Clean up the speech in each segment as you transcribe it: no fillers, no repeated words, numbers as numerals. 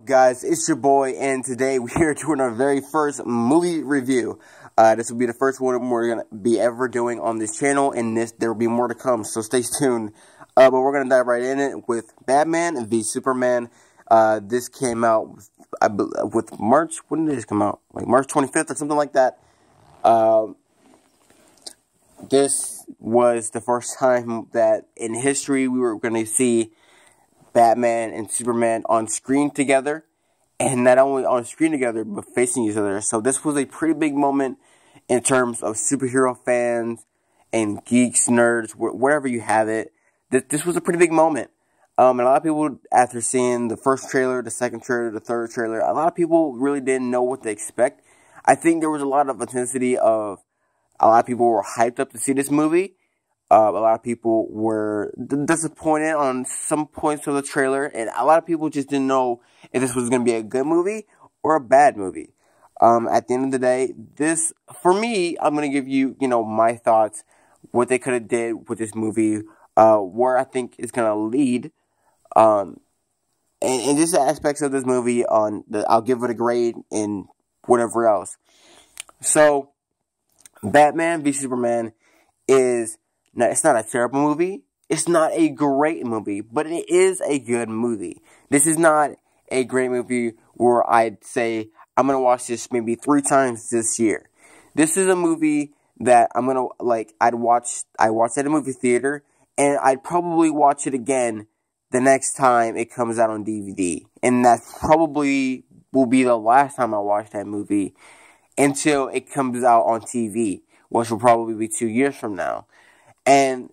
guys? It's your boy, and today we are doing our very first movie review. This will be the first one we're going to be ever doing on this channel, and there will be more to come, so stay tuned. But we're going to dive right in it with Batman v Superman. This came out with March, when did this come out? Like March 25th or something like that. This was the first time that in history we were going to see Batman and Superman on screen together, and not only on screen together, but facing each other. So this was a pretty big moment in terms of superhero fans and geeks, nerds, wherever you have it. This was a pretty big moment. And a lot of people, after seeing the first trailer, the second trailer, the third trailer, a lot of people really didn't know what to expect. I think there was a lot of intensity of, a lot of people were hyped up to see this movie. A lot of people were disappointed on some points of the trailer, and a lot of people just didn't know if this was going to be a good movie or a bad movie. At the end of the day, this, for me, I'm going to give you, my thoughts, what they could have did with this movie, where I think it's going to lead, and just the aspects of this movie I'll give it a grade and whatever else. So, Batman v Superman is... Now, it's not a terrible movie. It's not a great movie, but it is a good movie. This is not a great movie where I'd say, I'm going to watch this maybe 3 times this year. This is a movie that I'm going to, I watched at a movie theater, and I'd probably watch it again the next time it comes out on DVD. And that probably will be the last time I watch that movie until it comes out on TV, which will probably be 2 years from now. And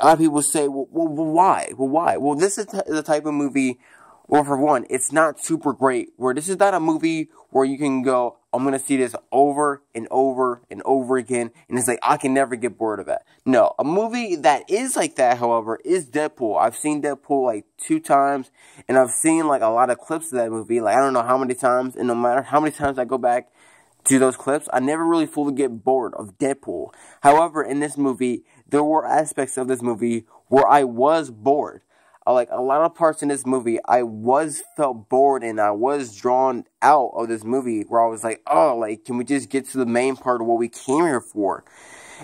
a lot of people say, well, why? Well, why? Well, this is the type of movie, well, for one, it's not super great. Where this is not a movie where you can go, I'm going to see this over and over and over again, and it's like, I can never get bored of that. No, a movie that is like that, however, is Deadpool. I've seen Deadpool 2 times, and I've seen a lot of clips of that movie. I don't know how many times, and no matter how many times I go back to those clips, I never really fully get bored of Deadpool. However, in this movie, there were aspects of this movie where I was bored. A lot of parts in this movie, I felt bored, and I was drawn out of this movie where I was like, oh, can we just get to the main part of what we came here for?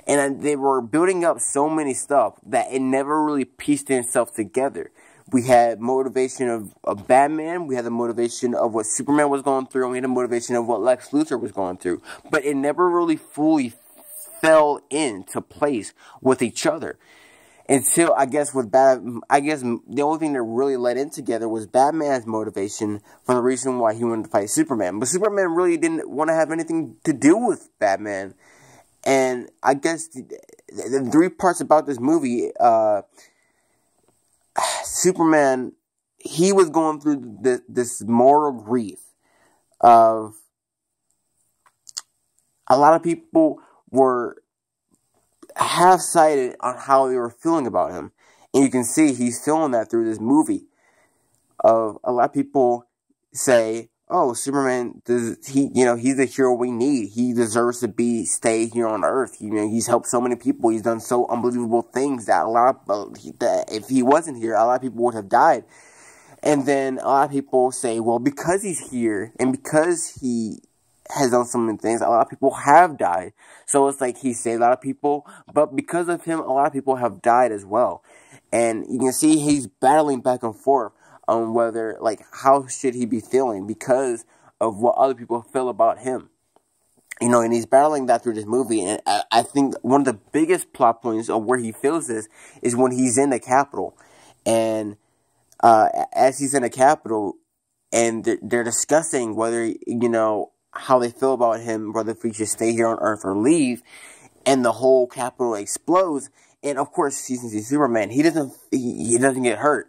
And they were building up so many stuff that it never really pieced itself together. We had motivation of Batman, we had the motivation of what Superman was going through, and we had the motivation of what Lex Luthor was going through. But it never really fully fell into place with each other. Until, I guess, the only thing that really led in together was Batman's motivation for the reason why he wanted to fight Superman. But Superman really didn't want to have anything to do with Batman. And I guess the 3 parts about this movie, Superman, he was going through this moral grief of, a lot of people were half-sided on how they were feeling about him. And you can see he's feeling that through this movie. A lot of people say, oh, Superman, he's the hero we need. He deserves to stay here on Earth. He's helped so many people. He's done so unbelievable things that that if he wasn't here, a lot of people would have died. And then a lot of people say, well, because he's here and because he has done so many things, a lot of people have died. So it's like he saved a lot of people, but because of him, a lot of people have died as well. And you can see he's battling back and forth on whether, how should he be feeling because of what other people feel about him. And he's battling that through this movie. And I think one of the biggest plot points of where he feels this is when he's in the Capitol. And as he's in the Capitol, and they're discussing whether, how they feel about him, whether if he should stay here on Earth or leave, and the whole Capitol explodes. And of course, since he's Superman, he doesn't get hurt,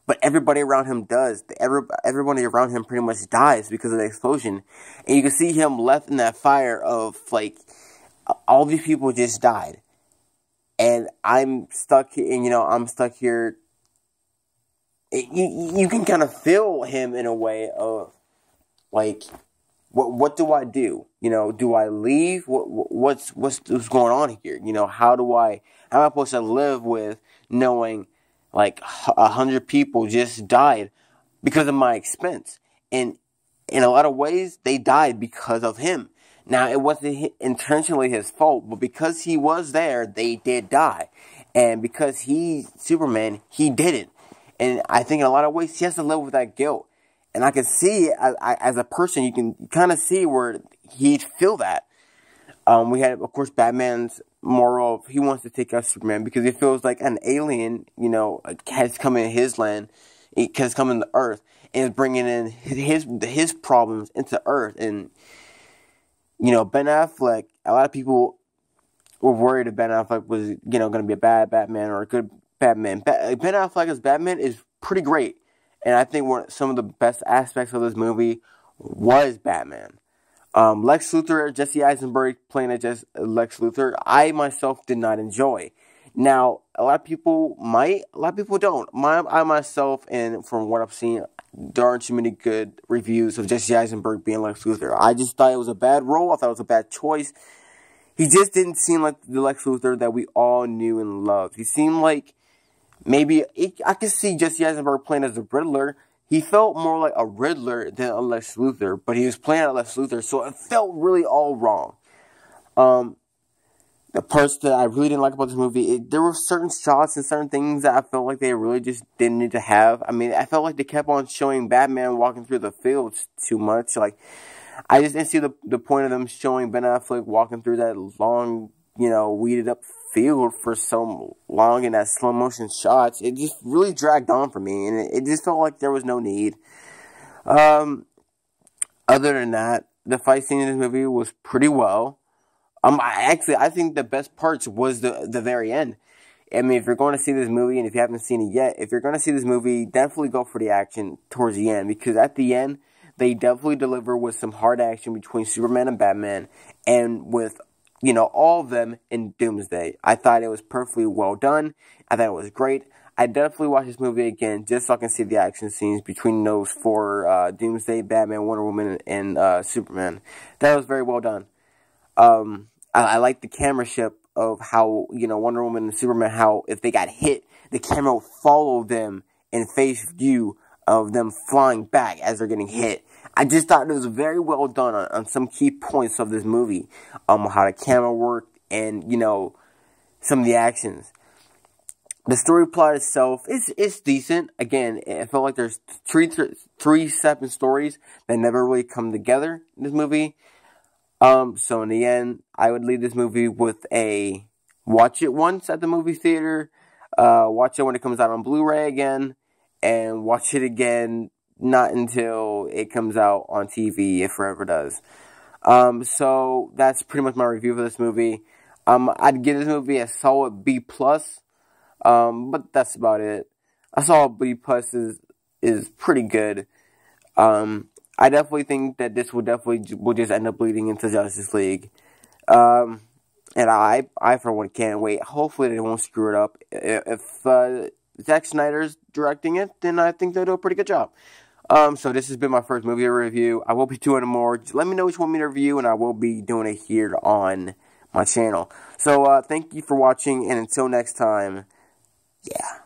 but everybody around him does. Everybody around him pretty much dies because of the explosion, and you can see him left in that fire of all these people just died, and I'm stuck. And I'm stuck here. You can kind of feel him in a way of what do I do? Do I leave? What's going on here? How am I supposed to live with knowing 100 people just died because of my expense. And in a lot of ways, they died because of him. Now, it wasn't intentionally his fault, but because he was there, they did die. And because he's Superman, he didn't. And I think in a lot of ways, he has to live with that guilt. And I can see, as a person, you can kind of see where he'd feel that. We had, of course, Batman's moral of he wants to take out Superman because he feels like an alien, has come in his land, has come into Earth, and is bringing in his problems into Earth. And, Ben Affleck, a lot of people were worried if Ben Affleck was, going to be a bad Batman or a good Batman. Ben Affleck as Batman is pretty great. And I think some of the best aspects of this movie was Batman. Lex Luthor, Jesse Eisenberg playing as Lex Luthor, I myself did not enjoy. Now, a lot of people might, a lot of people don't. I myself, and from what I've seen, there aren't too many good reviews of Jesse Eisenberg being Lex Luthor. I just thought it was a bad role. I thought it was a bad choice. He just didn't seem like the Lex Luthor that we all knew and loved. He seemed like I could see Jesse Eisenberg playing as the Riddler. He felt more like a Riddler than a Lex Luthor, but he was playing a Lex Luthor, so it felt really all wrong. The parts that I really didn't like about this movie, there were certain shots and certain things that I felt like they really just didn't need to have. I mean, I felt like they kept on showing Batman walking through the fields too much. Like, I just didn't see the point of them showing Ben Affleck walking through that long, weeded up field for so long in that slow motion shots. It just really dragged on for me, and it just felt like there was no need. Other than that, the fight scene in this movie was pretty well. I think the best parts was the very end. I mean, if you're going to see this movie, and if you haven't seen it yet, if you're going to see this movie, definitely go for the action towards the end, because at the end, they definitely deliver with some hard action between Superman and Batman, and with all of them in Doomsday. I thought it was perfectly well done. I thought it was great. I definitely watch this movie again just so I can see the action scenes between those four, Doomsday, Batman, Wonder Woman, and Superman. That was very well done. I like the camera ship of how, Wonder Woman and Superman, how if they got hit, the camera will follow them in face view of them flying back as they're getting hit. I just thought it was very well done on some key points of this movie. How the camera worked and, some of the actions. The story plot itself is decent. Again, I felt like there's three separate stories that never really come together in this movie. So in the end, I would leave this movie with a watch it once at the movie theater, watch it when it comes out on Blu-ray again, and watch it again not until it comes out on TV, if it ever does. So that's pretty much my review for this movie. I'd give this movie a solid B+, but that's about it. A solid B+ is pretty good. I definitely think that this will just end up leading into Justice League. And I for one can't wait. Hopefully they won't screw it up. If Zack Snyder's directing it, then I think they'll do a pretty good job. So this has been my first movie review. I will be doing more. Just let me know which one to review, and I will be doing it here on my channel. So thank you for watching, and until next time, yeah.